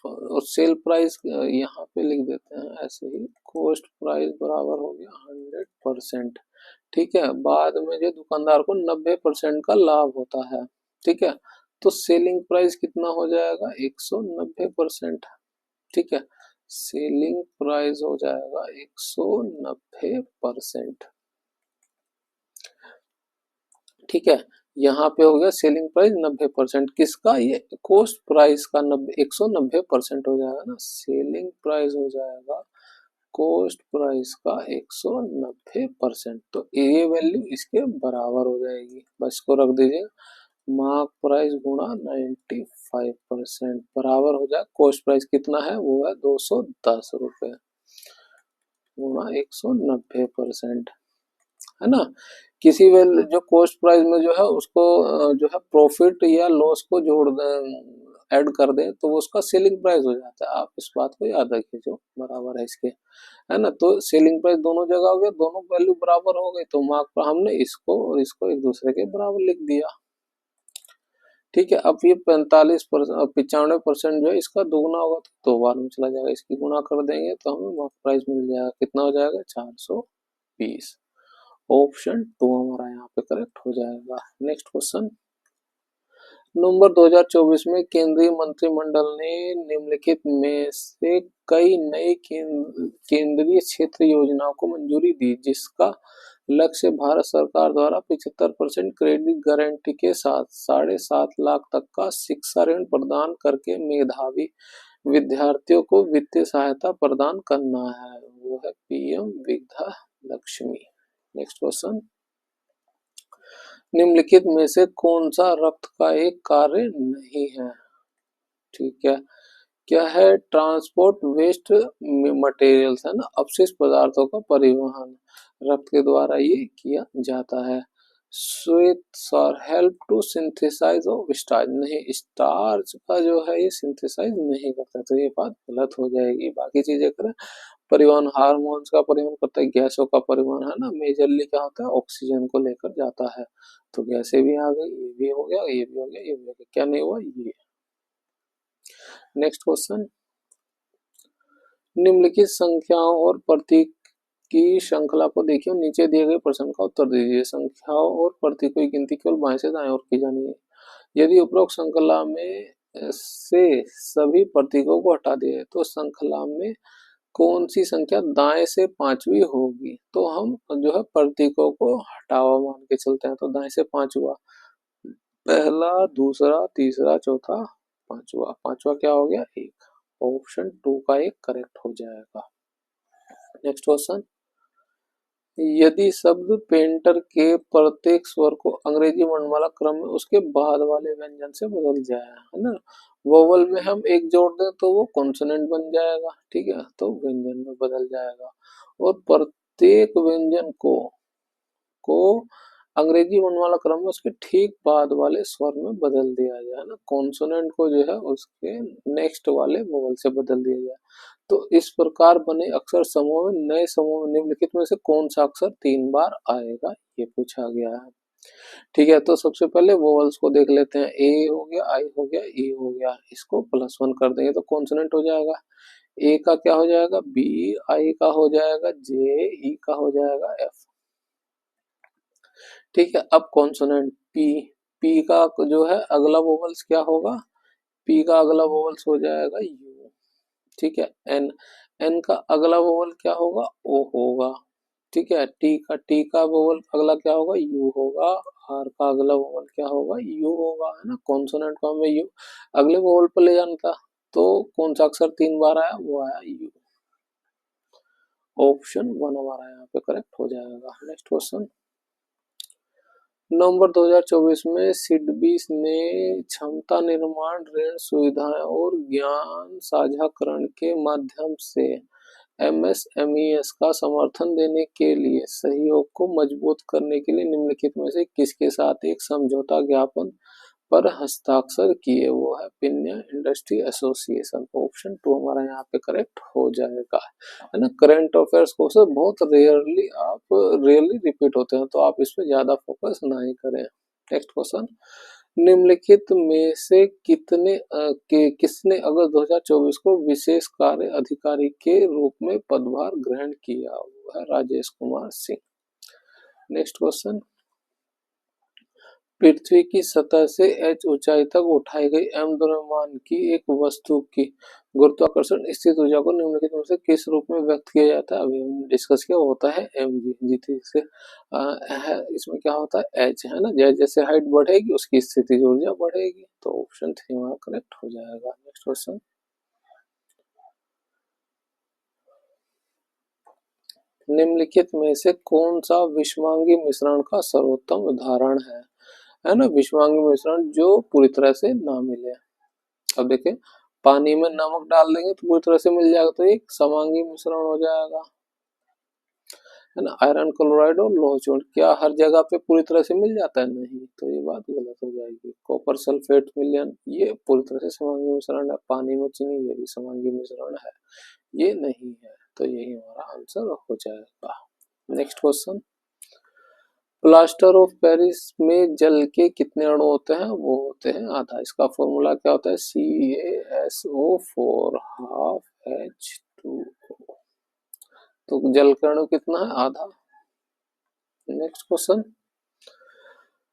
और सेल प्राइस यहाँ पे लिख देते हैं ऐसे ही, कॉस्ट प्राइस बराबर हो गया 100%, ठीक है। बाद में जो दुकानदार को 90% का लाभ होता है, ठीक है, तो सेलिंग प्राइस कितना हो जाएगा 190%, ठीक है, सेलिंग प्राइस हो जाएगा 190%, ठीक है। यहाँ पे हो गया सेलिंग प्राइस 90%, किसका, ये कॉस्ट प्राइस का 190% हो जाएगा ना, सेलिंग प्राइस हो जाएगा कॉस्ट प्राइस का 190%, तो ये वैल्यू इसके बराबर हो जाएगी, बस इसको रख दीजिए, मार्क प्राइस गुणा 95% बराबर हो जाए कॉस्ट प्राइस कितना है, वो है 210 रुपये गुणा 190%, है ना। किसी वैल्यू जो कॉस्ट प्राइस में जो है उसको जो है प्रॉफिट या लॉस को जोड़ दें, ऐड कर दें, तो वो उसका सेलिंग प्राइस हो जाता है, आप इस बात को याद रखिए जो बराबर है इसके, है ना। तो सेलिंग प्राइस दोनों जगह हो गया, दोनों वैल्यू बराबर हो गई, तो मार्क पर हमने इसको और इसको एक दूसरे के बराबर लिख दिया, ठीक है। अब ये 95% जो है इसका दोगुना होगा तो 2 बार में चला जाएगा, इसकी गुणा कर देंगे तो हमें मार्क प्राइस मिल जाएगा, कितना हो जाएगा 420, ऑप्शन 2 हमारा यहाँ पे करेक्ट हो जाएगा। नेक्स्ट क्वेश्चन, नवंबर 2024 में केंद्रीय मंत्रिमंडल ने निम्नलिखित में से कई नई केंद्रीय क्षेत्र योजनाओं को मंजूरी दी जिसका लक्ष्य भारत सरकार द्वारा 75% क्रेडिट गारंटी के साथ 7.5 लाख तक का शिक्षा ऋण प्रदान करके मेधावी विद्यार्थियों को वित्तीय सहायता प्रदान करना है, वो है PM Vidya Lakshmi. Next question, निम्नलिखित में से कौन सा रक्त का एक कार्य नहीं है, ठीक है, क्या है, ट्रांसपोर्ट वेस्ट मटेरियल्स, है ना, अपशिष्ट पदार्थों का परिवहन रक्त के द्वारा ये किया जाता है। श्वेत सर help to synthesise of starch, नहीं, स्टार्च का जो है ये सिंथेसाइज नहीं करता, तो ये बात गलत हो जाएगी, बाकी चीजें करें। परिवहन हार्मोन्स का परिवहन करता है, गैसों का परिवहन, है ना, मेजरली क्या होता है ऑक्सीजन को लेकर जाता है, तो गैसें भी आ गई, ये भी हो गया, ये भी हो गया, ये भी हो गया, क्या नहीं हुआ ये। नेक्स्ट क्वेश्चन, निम्नलिखित संख्याओं और प्रतीक की श्रृंखला को देखिए, नीचे दिए गए प्रश्न का उत्तर दीजिए। संख्याओं और प्रतीकों की गिनती केवल बाएं से दाएं ओर की जानी है, यदि उपरोक्त श्रृंखला में से सभी प्रतीकों को हटा दिए तो श्रृंखला में कौन सी संख्या दाएं से पांचवी होगी, तो हम जो है प्रतीकों को हटा हुआ मान के चलते हैं, तो दाएं से 5 हुआ, पहला दूसरा तीसरा चौथा पांचवा, पांचवा क्या हो गया 1, ऑप्शन 2 का एक करेक्ट हो जाएगा। नेक्स्ट क्वेश्चन, यदि शब्द पेंटर के प्रत्येक स्वर को अंग्रेजी वर्णमाला क्रम में उसके बाद वाले व्यंजन से बदल जाए, है ना, वोवल में हम एक जोड़ दें तो वो कॉन्सोनेंट बन जाएगा, ठीक है, तो व्यंजन में बदल जाएगा, और प्रत्येक व्यंजन को अंग्रेजी वर्णमाला क्रम में उसके ठीक बाद वाले स्वर में बदल दिया जाए ना, कॉन्सोनेंट को जो है उसके नेक्स्ट वाले वोवल से बदल दिया जाए, तो इस प्रकार बने अक्षर समूह में नए समूह में निम्नलिखित में से कौन सा अक्षर 3 बार आएगा, ये पूछा गया है, ठीक है। तो सबसे पहले वोवल्स को देख लेते हैं, ए हो गया, आई हो गया, ई हो गया, इसको +1 कर देंगे तो कॉन्सोनेंट हो जाएगा, ए का क्या हो जाएगा बी, आई का हो जाएगा जे, ई का हो जाएगा एफ, ठीक है। अब कॉन्सोनेंट पी, पी का जो है अगला वोवल्स क्या होगा, पी का अगला वोवल्स हो जाएगा यू, ठीक है। एन, एन का अगला वोवल क्या होगा ओ होगा, ठीक है, टी का वोवल अगला क्या होगा, यू होगा। आर का अगला वोवल क्या होगा, यू होगा, है ना। कॉन्सोनेंट को हमें यू अगले वोवल पर ले जाना था, तो कौन सा अक्षर 3 बार आया, वो आया यू। ऑप्शन 1 हमारा यहाँ पे करेक्ट हो जाएगा। नेक्स्ट क्वेश्चन, नवंबर 2024 में सिडबी ने क्षमता निर्माण, ऋण सुविधाएं और ज्ञान साझाकरण के माध्यम से एमएसएमईएस का समर्थन देने के लिए सहयोग को मजबूत करने के लिए निम्नलिखित में से किसके साथ एक समझौता ज्ञापन पर हस्ताक्षर किए, वो है पिन्या इंडस्ट्री एसोसिएशन। ऑप्शन 2 हमारा यहाँ पे करेक्ट हो जाएगा, है ना। करंट अफेयर्स क्वेश्चन बहुत रेयरली रिपीट होते हैं, तो आप इस पे ज्यादा फोकस नहीं करें। नेक्स्ट क्वेश्चन, निम्नलिखित में से किसने अगस्त 2024 को विशेष कार्य अधिकारी के रूप में पदभार ग्रहण किया, वो है राजेश कुमार सिंह। नेक्स्ट क्वेश्चन, पृथ्वी की सतह से h ऊंचाई तक उठाई गई m द्रव्यमान की एक वस्तु की गुरुत्वाकर्षण स्थित ऊर्जा को निम्नलिखित में से किस रूप में व्यक्त किया जाता है, अभी हमने डिस्कस किया, होता है mg। जीती से इसमें क्या होता है, h, है ना। जैसे जैसे हाइट बढ़ेगी उसकी स्थितिज ऊर्जा बढ़ेगी, तो ऑप्शन 3 हमारा करेक्ट हो जाएगा। नेक्स्ट क्वेश्चन, निम्नलिखित में से कौन सा विषमांगी मिश्रण का सर्वोत्तम उदाहरण है ना। विषमांगी मिश्रण जो पूरी तरह से ना मिले। अब देखिए, पानी में नमक डाल देंगे तो पूरी तरह से मिल जाएगा, तो एक समांगी मिश्रण हो जाएगा, है ना। आयरन क्लोराइड और लोह चूर्ण क्या हर जगह पे पूरी तरह से मिल जाता है, नहीं, तो ये बात गलत हो जाएगी। कॉपर सल्फेट मिलियन ये पूरी तरह से समांगी मिश्रण है। पानी में चीनी ये भी समांगी मिश्रण है, ये नहीं है, तो यही हमारा आंसर हो जाएगा। Next question, plaster of Paris में जल के कितने अणु होते हैं, वो होते हैं आधा। इसका फॉर्मूला क्या होता है, CaSO4 हाफ H2O। तो जल का अणु कितना है, आधा। नेक्स्ट क्वेश्चन,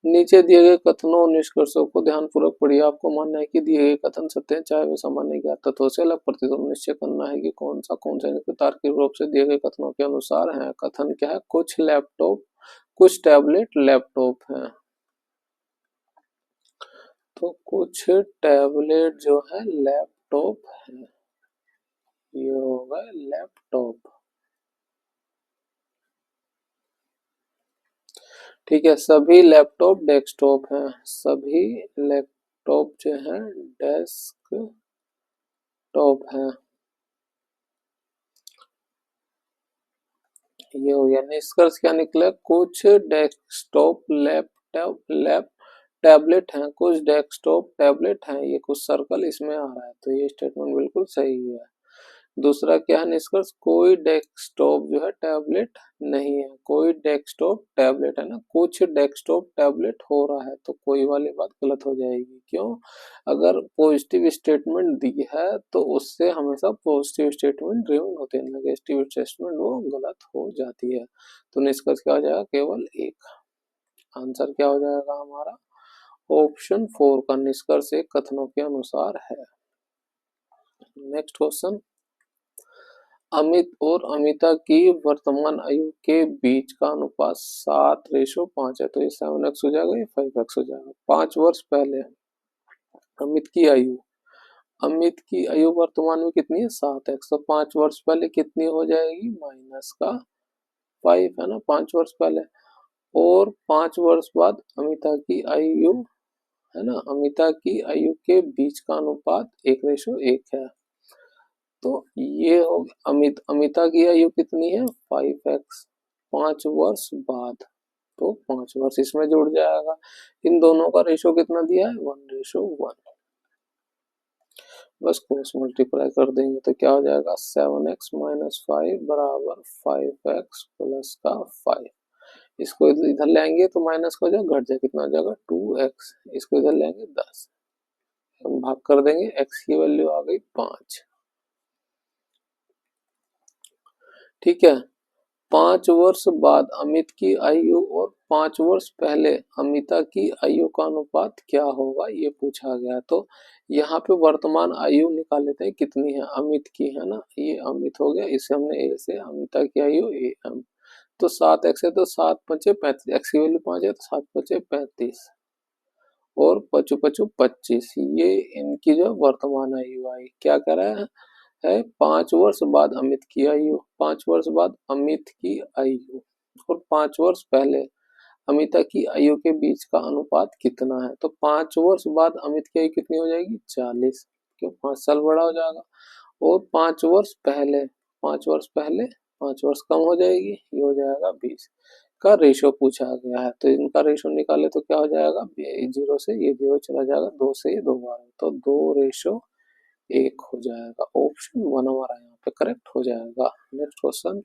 नीचे दिए गए कथनों और निष्कर्षों को ध्यानपूर्वक पढ़िए। आपको मानना है कि दिए गए कथन सत्य हैं, चाहे वे सामान्य ज्ञात तत्वों से अलग प्रतीत हो। निश्चय करना है कि कौन से तार्किक रूप से दिए गए कथनों के अनुसार है। कथन क्या है, कुछ टैबलेट लैपटॉप हैं, तो कुछ टैबलेट जो है लैपटॉप है, ये होगा लैपटॉप। ठीक है, सभी लैपटॉप डेस्कटॉप हैं, सभी लैपटॉप जो है डेस्कटॉप हैं, ये हो गया। निष्कर्ष क्या निकला, कुछ डेस्कटॉप लैप टैबलेट हैं, कुछ डेस्कटॉप टैबलेट हैं, ये कुछ सर्कल इसमें आ रहा है, तो ये स्टेटमेंट बिल्कुल सही है। दूसरा क्या है निष्कर्ष, कोई डेस्कटॉप जो है टैबलेट नहीं है, कोई डेस्कटॉप टैबलेट है ना, कुछ डेस्कटॉप टैबलेट हो रहा है, तो कोई वाली बात गलत हो जाएगी। क्यों, अगर पॉजिटिव स्टेटमेंट दी है तो उससे हमेशा पॉजिटिव स्टेटमेंट ड्रिवन होते हैं, नेगेटिव स्टेटमेंट वो गलत हो जाती है। तो निष्कर्ष क्या हो जाएगा, केवल एक। आंसर क्या हो जाएगा हमारा, ऑप्शन 4 का निष्कर्ष एक कथनों के अनुसार है। नेक्स्ट क्वेश्चन, अमित और अमिता की वर्तमान आयु के बीच का अनुपात 7:5 है, तो ये 7x हो जाएगा, ये 5x हो जाएगा। 5 वर्ष पहले अमित की आयु वर्तमान में कितनी है, 7x, तो 5 वर्ष पहले कितनी हो जाएगी, -5, है ना, 5 वर्ष पहले। और 5 वर्ष बाद अमिता की आयु, है ना, अमिता की आयु के बीच का अनुपात 1:1 है, तो ये हो अमिता की आयु कितनी है, 5x, 5 वर्ष बाद, तो 5 वर्ष इसमें जुड़ जाएगा। इन दोनों का रेशो कितना दिया है, 1:1, बस क्रॉस मल्टीप्लाई कर देंगे तो क्या हो जाएगा, 7x - 5 बराबर 5x प्लस का 5। इसको इधर लेंगे तो माइनस का हो जाएगा, घट जाए, कितना हो जाएगा 2x। इसको इधर लेंगे 10, हम भाग कर देंगे, x की वैल्यू आ गई 5। ठीक है, 5 वर्ष बाद अमित की आयु और 5 वर्ष पहले अमिता की आयु का अनुपात क्या होगा, ये पूछा गया। तो यहाँ पे वर्तमान आयु निकाल लेते हैं कितनी है, अमित की, है ना, ये अमित हो गया, इसे हमने ए से, अमिता की आयु AM, तो 7x है तो 7×5 = 35, x की वैल्यू 5 है तो 7×5 = 35 और 5×5 = 25। ये इनकी जो वर्तमान आयु आई क्या कह रहा है 5 वर्ष बाद अमित की आयु, 5 वर्ष बाद अमित की आयु और 5 वर्ष पहले अमिता की आयु के बीच का अनुपात कितना है। तो 5 वर्ष बाद अमित की आयु कितनी हो जाएगी 40, क्यों 5 साल बड़ा हो जाएगा। और 5 वर्ष पहले 5 वर्ष कम हो जाएगी, ये हो जाएगा 20 का रेशो पूछा गया है। तो इनका रेशो निकाले तो क्या हो जाएगा 0 से ये 0 चला जाएगा, 2 से ये 2 बार, तो 2:1 हो जाएगा। ऑप्शन 1 हमारा यहाँ पे करेक्ट हो जाएगा। नेक्स्ट क्वेश्चन,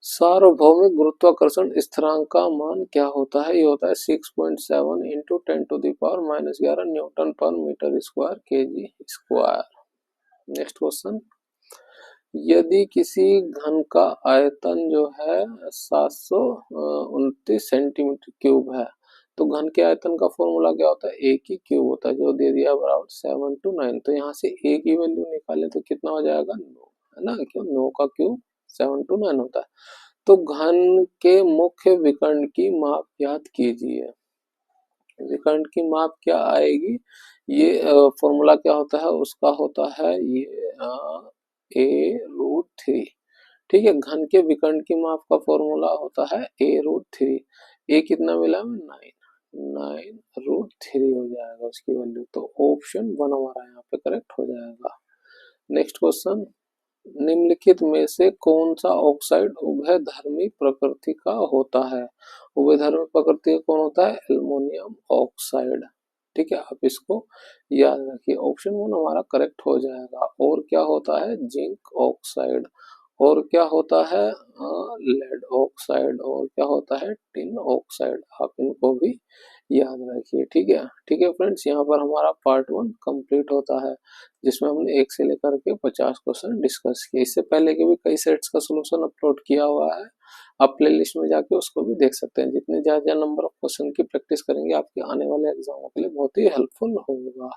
सार्वभौमिक गुरुत्वाकर्षण स्थिरांक का मान क्या होता है। ये होता है 6.7 × 10⁻⁻11 newton per metre square KG square. Next question, यदि किसी घन का आयतन जो है 729 सेंटीमीटर क्यूब है तो घन के आयतन का फॉर्मूला क्या होता है, ए की क्यूब होता है, जो दे दिया बराबर 7 to 9। तो यहाँ से ए की वैल्यू निकाले तो कितना हो जाएगा 9, है ना, क्यों 9 का क्यूब 7 to 9 होता है। तो घन के मुख्य विकर्ण की माप ज्ञात कीजिए। विकर्ण की माप क्या आएगी, ये फॉर्मूला क्या होता है उसका होता है ये a√3। ठीक है, घन के विकर्ण की माप का फॉर्मूला होता है a√3। ए कितना मिला 9√3 हो जाएगा उसकी वैल्यू। तो ऑप्शन 1 हमारा यहाँ पे करेक्ट हो जाएगा। नेक्स्ट क्वेश्चन, निम्नलिखित में से कौन सा ऑक्साइड उभयधर्मी प्रकृति का होता है। उभयधर्मी प्रकृति का कौन होता है, एल्युमिनियम ऑक्साइड। ठीक है, आप इसको याद रखिए। ऑप्शन 1 हमारा करेक्ट हो जाएगा। और क्या होता है जिंक ऑक्साइड, और क्या होता है लेड ऑक्साइड, और क्या होता है टिन ऑक्साइड। आप इनको भी याद रखिए। ठीक है फ्रेंड्स, यहाँ पर हमारा पार्ट 1 कंप्लीट होता है, जिसमें हमने 1 से लेकर के 50 क्वेश्चन डिस्कस किए। इससे पहले के भी कई सेट्स का सोल्यूशन अपलोड किया हुआ है, आप प्ले लिस्ट में जाके उसको भी देख सकते हैं। जितने ज़्यादा नंबर ऑफ क्वेश्चन की प्रैक्टिस करेंगे आपके आने वाले एग्जामों के लिए बहुत ही हेल्पफुल होगा।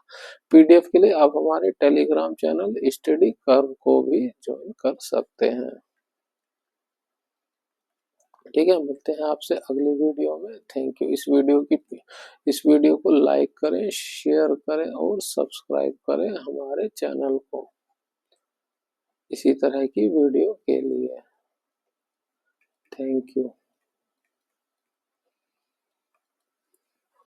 पीडीएफ के लिए आप हमारे टेलीग्राम चैनल स्टडी कर्व को भी ज्वाइन कर सकते हैं। ठीक है, मिलते हैं आपसे अगली वीडियो में। Thank you. इस वीडियो को लाइक करें, शेयर करें और सब्सक्राइब करें हमारे चैनल को इसी तरह की वीडियो के लिए। Thank you.